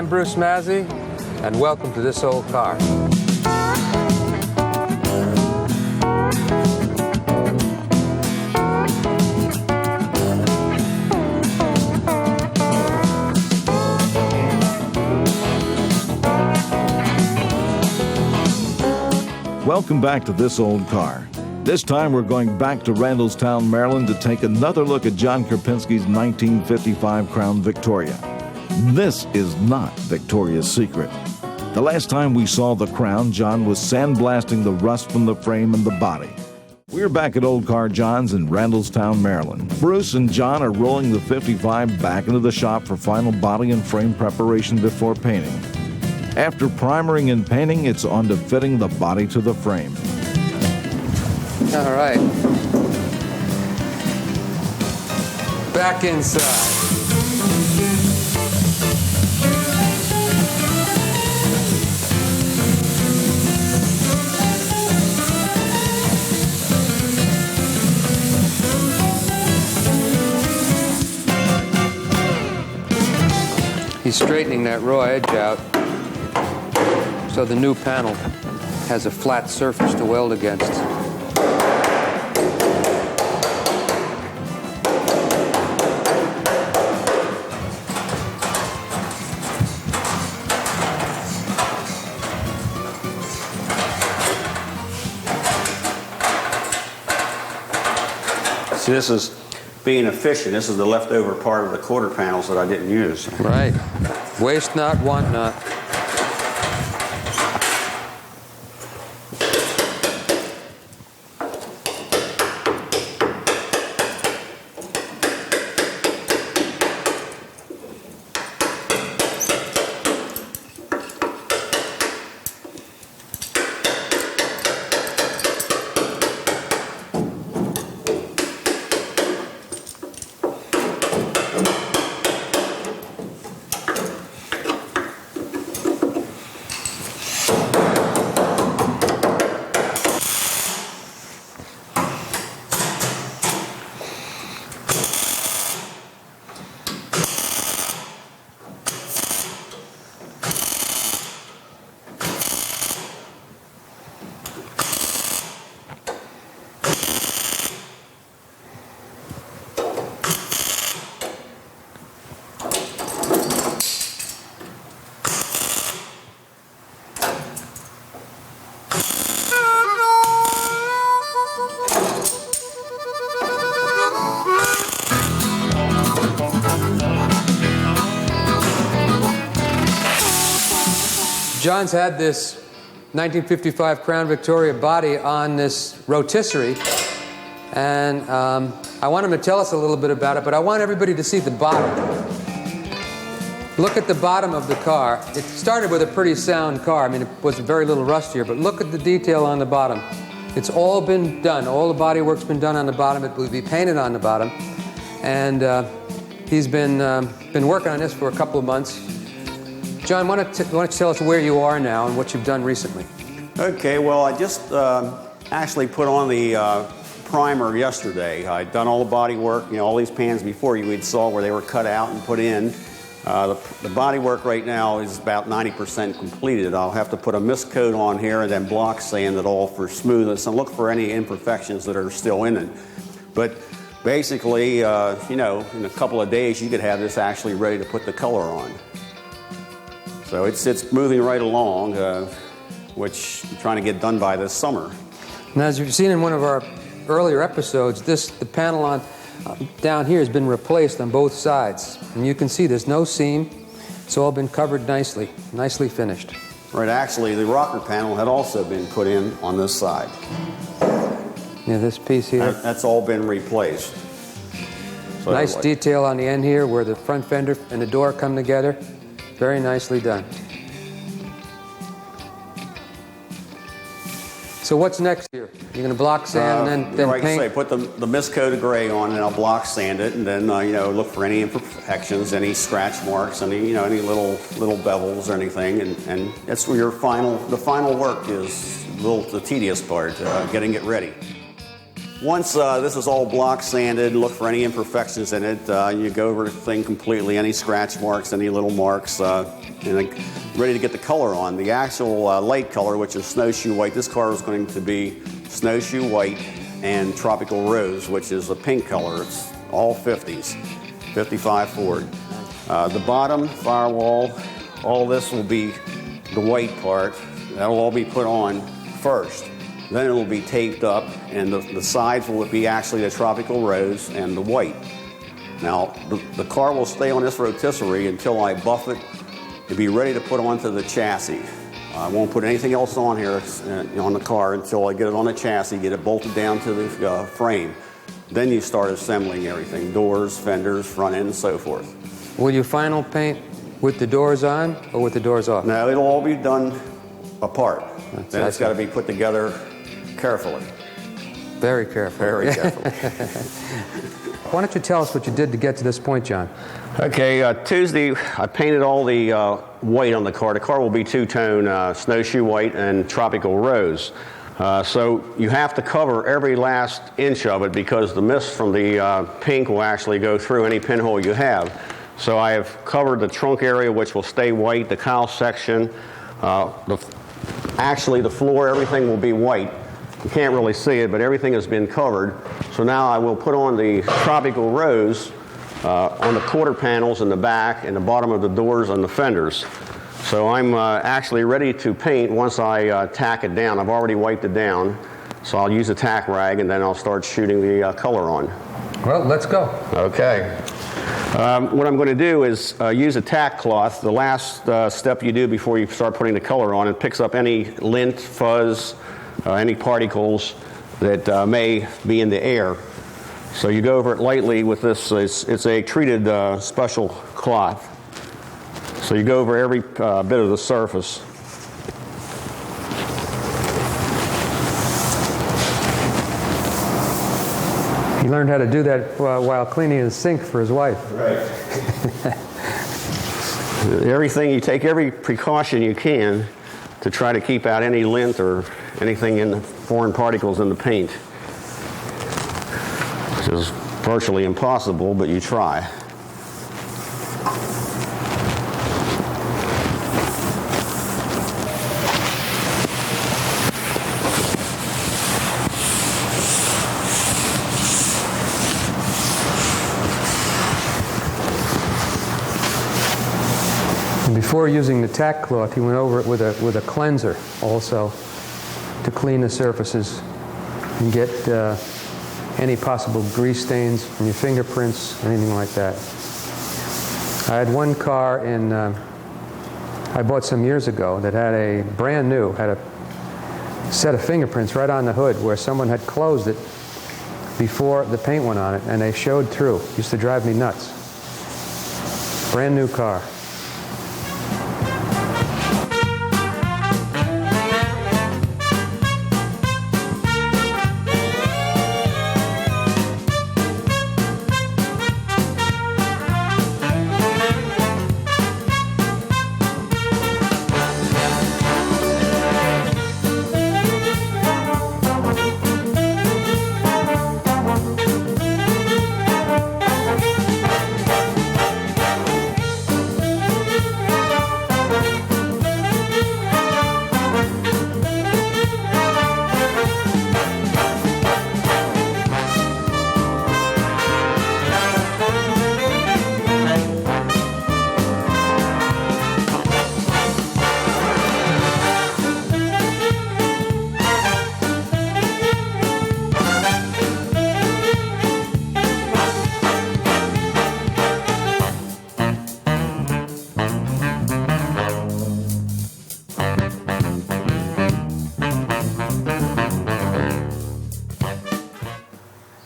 I'm Bruce Mazzie, and welcome to This Old Car. Welcome back to This Old Car. This time we're going back to Randallstown, Maryland to take another look at John Krupinski's 1955 Crown Victoria. This is not Victoria's Secret. The last time we saw the Crown, John was sandblasting the rust from the frame and the body. We're back at Old Car John's in Randallstown, Maryland. Bruce and John are rolling the 55 back into the shop for final body and frame preparation before painting. After primering and painting, it's on to fitting the body to the frame. All right. Back inside. He's straightening that raw edge out so the new panel has a flat surface to weld against. See, this is being efficient. This is the leftover part of the quarter panels that I didn't use. Right. Waste not, want not. John's had this 1955 Crown Victoria body on this rotisserie, and I want him to tell us a little bit about it, but I want everybody to see the bottom. Look at the bottom of the car. It started with a pretty sound car. I mean, it was very little rustier, but look at the detail on the bottom. It's all been done. All the body work's been done on the bottom. It will be painted on the bottom, and he's been working on this for a couple of months. John, why don't you tell us where you are now and what you've done recently? Okay, well, I just actually put on the primer yesterday. I'd done all the body work, you know, all these pans before you saw where they were cut out and put in. The body work right now is about 90% completed. I'll have to put a mist coat on here and then block sand it all for smoothness and look for any imperfections that are still in it. But basically, you know, in a couple of days you could have this actually ready to put the color on. So it's moving right along, which I'm trying to get done by this summer. Now, as you've seen in one of our earlier episodes, the panel on down here has been replaced on both sides. And you can see there's no seam. It's all been covered nicely finished. Right, actually, the rocker panel had also been put in on this side. Yeah, this piece here. That's all been replaced. So nice detail on the end here where the front fender and the door come together. Very nicely done. So what's next here? You're going to block sand and then like paint? I say, put the mist coat of gray on, and I'll block sand it, and then you know, look for any imperfections, any scratch marks, any any little bevels or anything, and that's where the final work is. The tedious part, getting it ready. Once this is all block sanded, look for any imperfections in it. You go over the thing completely, any scratch marks, any little marks, and ready to get the color on. The actual light color, which is snowshoe white, this car is going to be snowshoe white and tropical rose, which is a pink color. It's all 50s, 55 Ford. The bottom, firewall, all this will be the white part. That'll all be put on first. Then it will be taped up, and the sides will be actually the tropical rose and the white. Now, the car will stay on this rotisserie until I buff it to be ready to put onto the chassis. I won't put anything else on here on the car until I get it on the chassis, get it bolted down to the frame. Then you start assembling everything, doors, fenders, front end, and so forth. Will you final paint with the doors on or with the doors off? No, it'll all be done apart. Then it's it. got to be put together carefully. Very careful. Very carefully. Why don't you tell us what you did to get to this point, John? Okay, Tuesday I painted all the white on the car. The car will be two-tone snowshoe white and tropical rose. So you have to cover every last inch of it because the mist from the pink will actually go through any pinhole you have. So I have covered the trunk area, which will stay white, the cowl section, actually the floor, everything will be white. You can't really see it, but everything has been covered. So now I will put on the tropical rose on the quarter panels in the back and the bottom of the doors and the fenders. So I'm actually ready to paint once I tack it down. I've already wiped it down, so I'll use a tack rag and then I'll start shooting the color on. Well, let's go. Okay. What I'm going to do is use a tack cloth. The last step you do before you start putting the color on, it picks up any lint, fuzz, any particles that may be in the air. So you go over it lightly with this. It's a treated special cloth. So you go over every bit of the surface. He learned how to do that while cleaning his sink for his wife. Right. Everything, you take every precaution you can to try to keep out any lint or anything in the foreign particles in the paint. Which is virtually impossible, but you try. Before using the tack cloth, he went over it with a cleanser also to clean the surfaces and get any possible grease stains from your fingerprints, anything like that. I had one car I bought some years ago that had a brand new, had a set of fingerprints right on the hood where someone had closed it before the paint went on it, and they showed through. It used to drive me nuts. Brand new car.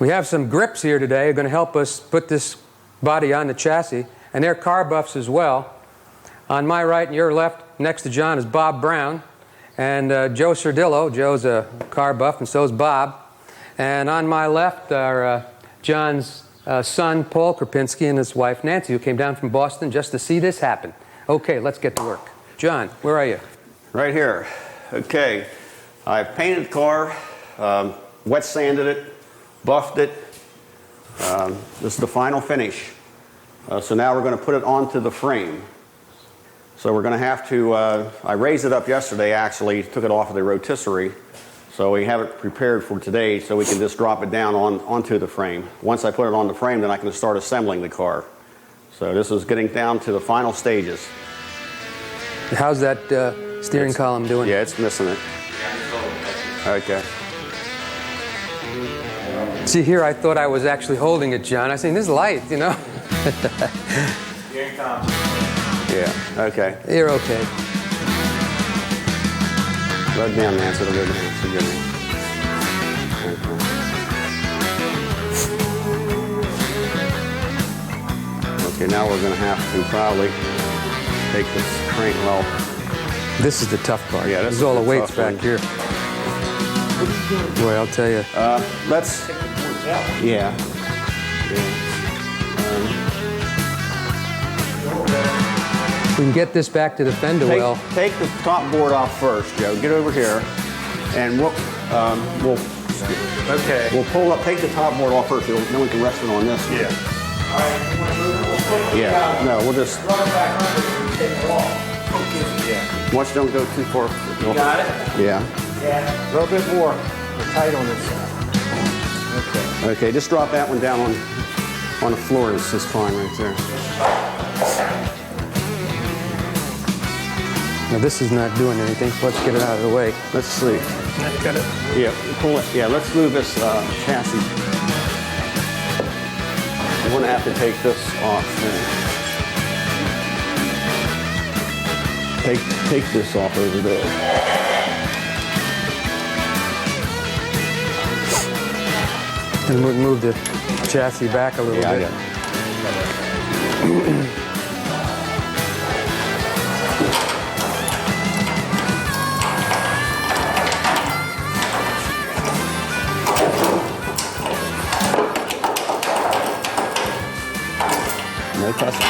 We have some grips here today who are going to help us put this body on the chassis, and they're car buffs as well. On my right and your left, next to John, is Bob Brown and Joe Sardillo. Joe's a car buff, and so is Bob. And on my left are John's son, Paul Krapinski, and his wife, Nancy, who came down from Boston just to see this happen. Okay, let's get to work. John, where are you? Right here. Okay. I painted the car, wet sanded it, buffed it. This is the final finish. So now we're going to put it onto the frame. So we're going to have to, I raised it up yesterday actually, took it off of the rotisserie. So we have it prepared for today so we can just drop it down onto the frame. Once I put it on the frame, then I can start assembling the car. So this is getting down to the final stages. How's that steering column doing? Yeah, it's missing it. Okay. See, here I thought I was actually holding it, John. I was saying, this is light, you know? Yeah, okay. You're okay. Let it down, Nancy. It'll go down. It's a good one. Okay, now we're going to have to probably take this crank. Well, This is the tough part. Yeah, this is all the the weights tough back one. here. Boy, I'll tell you. let's. Yeah. We can get this back to the fender well. Take the top board off first, Joe. Get over here, and we'll pull up. Take the top board off first, then we can rest it on this. Yeah. Yeah. No, we'll just. Watch, don't go too far. You got it? Yeah. Yeah. A little bit more. We're tight on this side. Okay. Okay, just drop that one down on the floor. This is fine right there. Now this is not doing anything, so let's get it out of the way. Let's see. Got it. Yeah, pull it. Yeah, let's move this chassis. I'm going to have to take this off. Take this off over there. And we'll move the chassis back a little Yeah, I bit. got it. No cussing.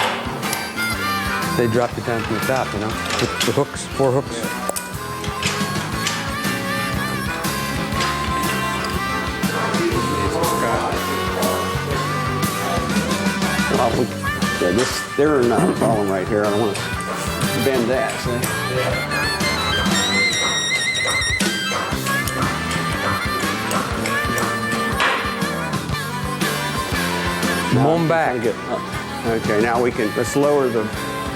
They dropped it down from the top, you know, with the hooks, 4 hooks. They're not a problem right here. I don't want to bend that, see? Come on back. Okay, now let's lower the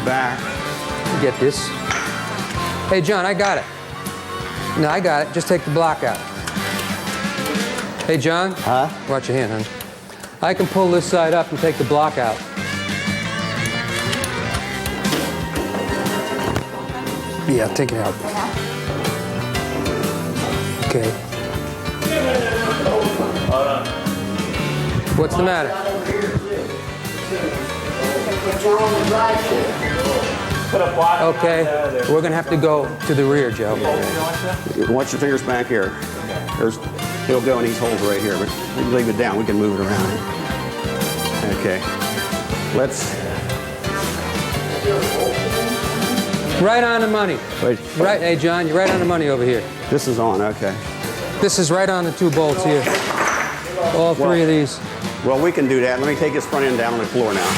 back. Get this. Hey, John, I got it. No, I got it. Just take the block out. Hey, John. Huh? Watch your hand, honey. I can pull this side up and take the block out. Yeah, take it out. Okay. What's the matter? Okay, we're going to have to go to the rear, Joe. Watch your fingers back here. He'll go in these holes right here, but we can leave it down. We can move it around. Okay. Let's. Right on the money. Wait. Right, hey, John, you're right on the money over here. This is on. Okay. This is right on the 2 bolts here. All 3 of these. Well, we can do that. Let me take this front end down on the floor now.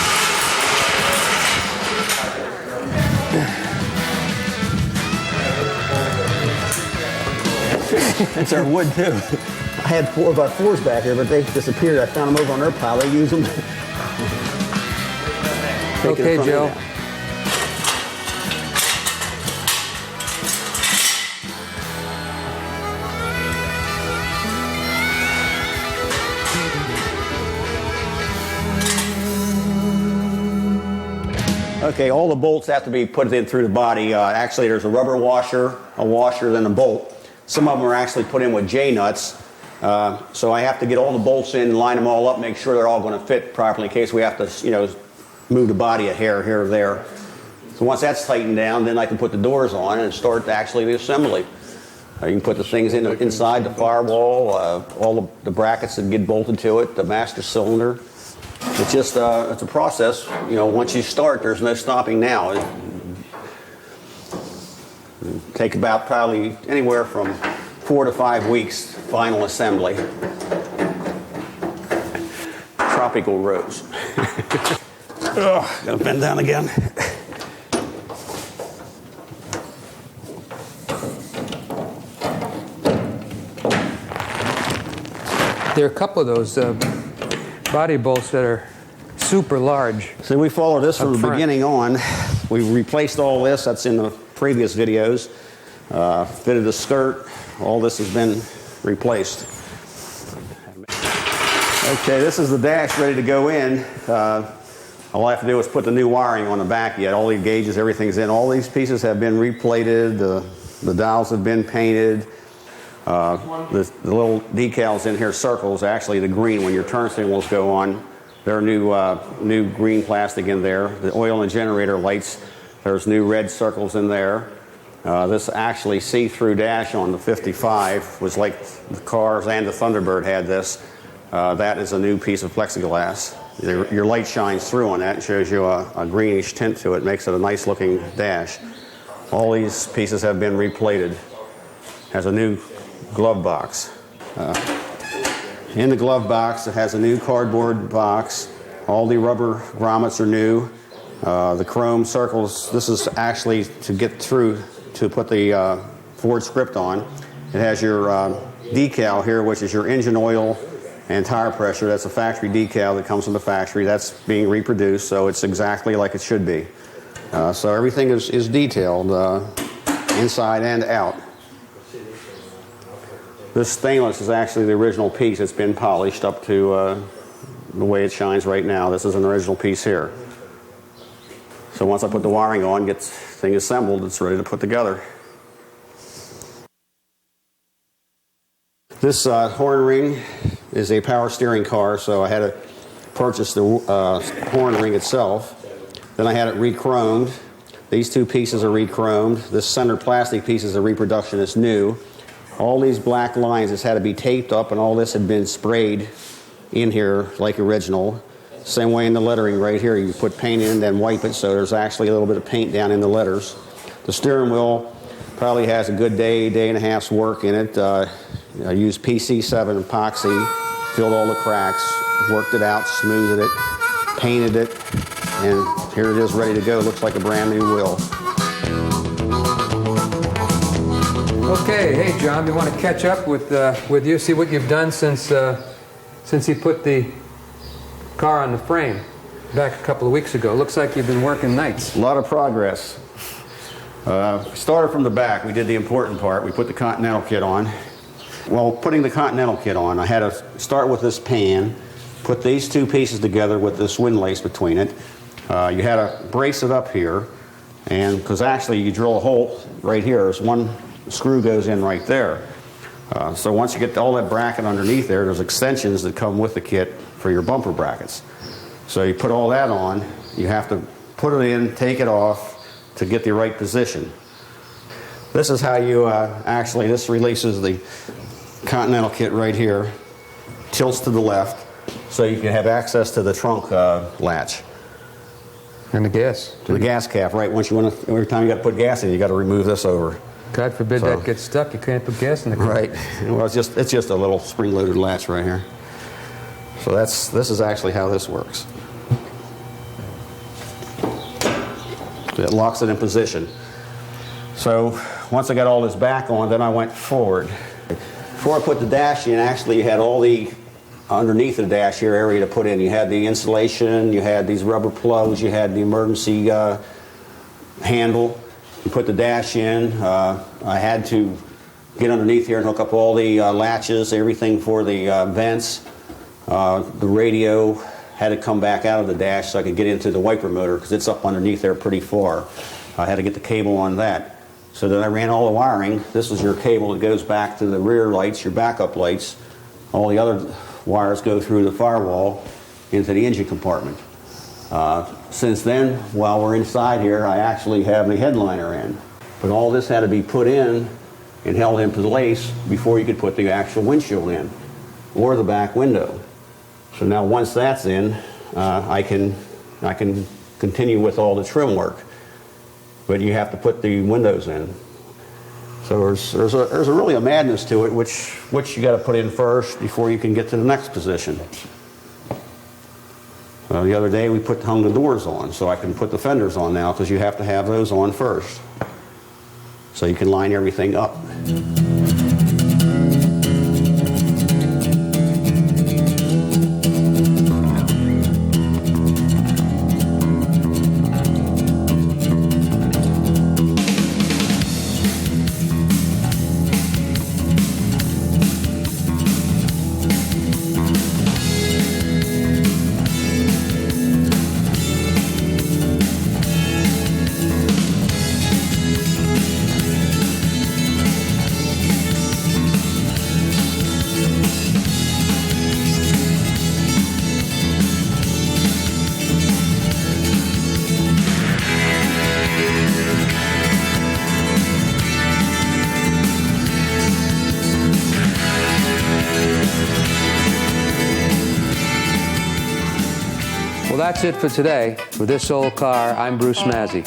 It's our wood too. I had 4x4s back here, but they disappeared. I found them over on their pile. They use them. Okay, Joe. Okay, all the bolts have to be put in through the body. Actually, there's a rubber washer, then a bolt. Some of them are actually put in with J-nuts. So I have to get all the bolts in, line them all up, make sure they're all going to fit properly in case we have to, move the body a hair here or there. So once that's tightened down, then I can put the doors on and start actually the assembly. You can put the things inside the firewall, all the brackets that get bolted to it, the master cylinder. It's just it's a process. Once you start, there's no stopping now. It take about probably anywhere from 4 to 5 weeks final assembly. tropical rose. Gotta bend down again. There are a couple of those body bolts that are super large. So we followed this from the front. beginning on. We replaced all this. That's in the previous videos. Fitted the skirt. All this has been replaced. Okay, this is the dash ready to go in. All I have to do is put the new wiring on the back yet. All the gauges, everything's in. All these pieces have been replated. The dials have been painted. The little decals in here, circles, actually the green, when your turn signals go on, there are new green plastic in there. The oil and generator lights, there's new red circles in there. This actually see-through dash on the 55 was like the cars and the Thunderbird had this. That is a new piece of plexiglass. Your light shines through on that and shows you a greenish tint to it, makes it a nice looking dash. All these pieces have been replated. Has a new glove box. In the glove box, it has a new cardboard box. All the rubber grommets are new. The chrome circles, this is actually to get through to put the Ford script on. It has your decal here, which is your engine oil and tire pressure. That's a factory decal that comes from the factory. That's being reproduced, so it's exactly like it should be. So everything is detailed inside and out. This stainless is actually the original piece. It's been polished up to the way it shines right now. This is an original piece here. So once I put the wiring on, gets thing assembled, it's ready to put together. This horn ring is a power steering car, so I had to purchase the horn ring itself. Then I had it re-chromed. These two pieces are re-chromed. This center plastic piece is a reproduction. It's new. All these black lines, this had to be taped up, and all this had been sprayed in here like original. Same way in the lettering right here. You put paint in, then wipe it, so there's actually a little bit of paint down in the letters. The steering wheel probably has a good day and a half's work in it. I used E07 epoxy, filled all the cracks, worked it out, smoothed it, painted it, and here it is ready to go. Looks like a brand new wheel. Okay, hey John, we want to catch up with you, see what you've done since you put the car on the frame back a couple of weeks ago. Looks like you've been working nights. A lot of progress. We started from the back. We did the important part. We put the Continental Kit on. Well, putting the Continental Kit on, I had to start with this pan, put these two pieces together with this windlace between it. You had to brace it up here, and because actually you drill a hole right here. There's one screw goes in right there. So once you get all that bracket underneath there, there's extensions that come with the kit for your bumper brackets. So you put all that on, you have to put it in, take it off to get the right position. This is how you actually, this releases the Continental Kit right here, tilts to the left, so you can have access to the trunk latch. And the gas. To the gas cap, right? Once you want to, every time you got to put gas in, you got to remove this over. God forbid that gets stuck. You can't put gas in the car. Right. Well, it's just a little spring-loaded latch right here. So this is actually how this works. It locks it in position. So once I got all this back on, then I went forward. Before I put the dash in, actually you had all the underneath the dash here area to put in. You had the insulation, you had these rubber plugs, you had the emergency handle. You put the dash in. I had to get underneath here and hook up all the latches, everything for the vents. The radio had to come back out of the dash so I could get into the wiper motor because it's up underneath there pretty far. I had to get the cable on that. So then I ran all the wiring. This is your cable that goes back to the rear lights, your backup lights. All the other wires go through the firewall into the engine compartment. Since then, while we're inside here, I actually have the headliner in. But all this had to be put in and held in place before you could put the actual windshield in or the back window. So now once that's in, I can continue with all the trim work. But you have to put the windows in. So there's a really a madness to it, which you got to put in first before you can get to the next position. The other day we hung the doors on, so I can put the fenders on now, because you have to have those on first, so you can line everything up. Well, that's it for today. For This Old Car, I'm Bruce Mazzie.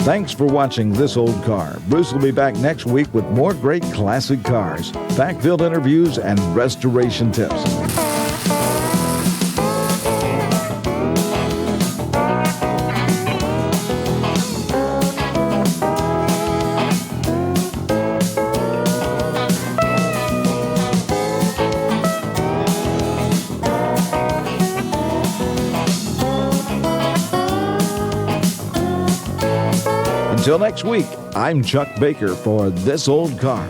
Thanks for watching This Old Car. Bruce will be back next week with more great classic cars, fact-filled interviews, and restoration tips. Until next week, I'm Chuck Baker for This Old Car.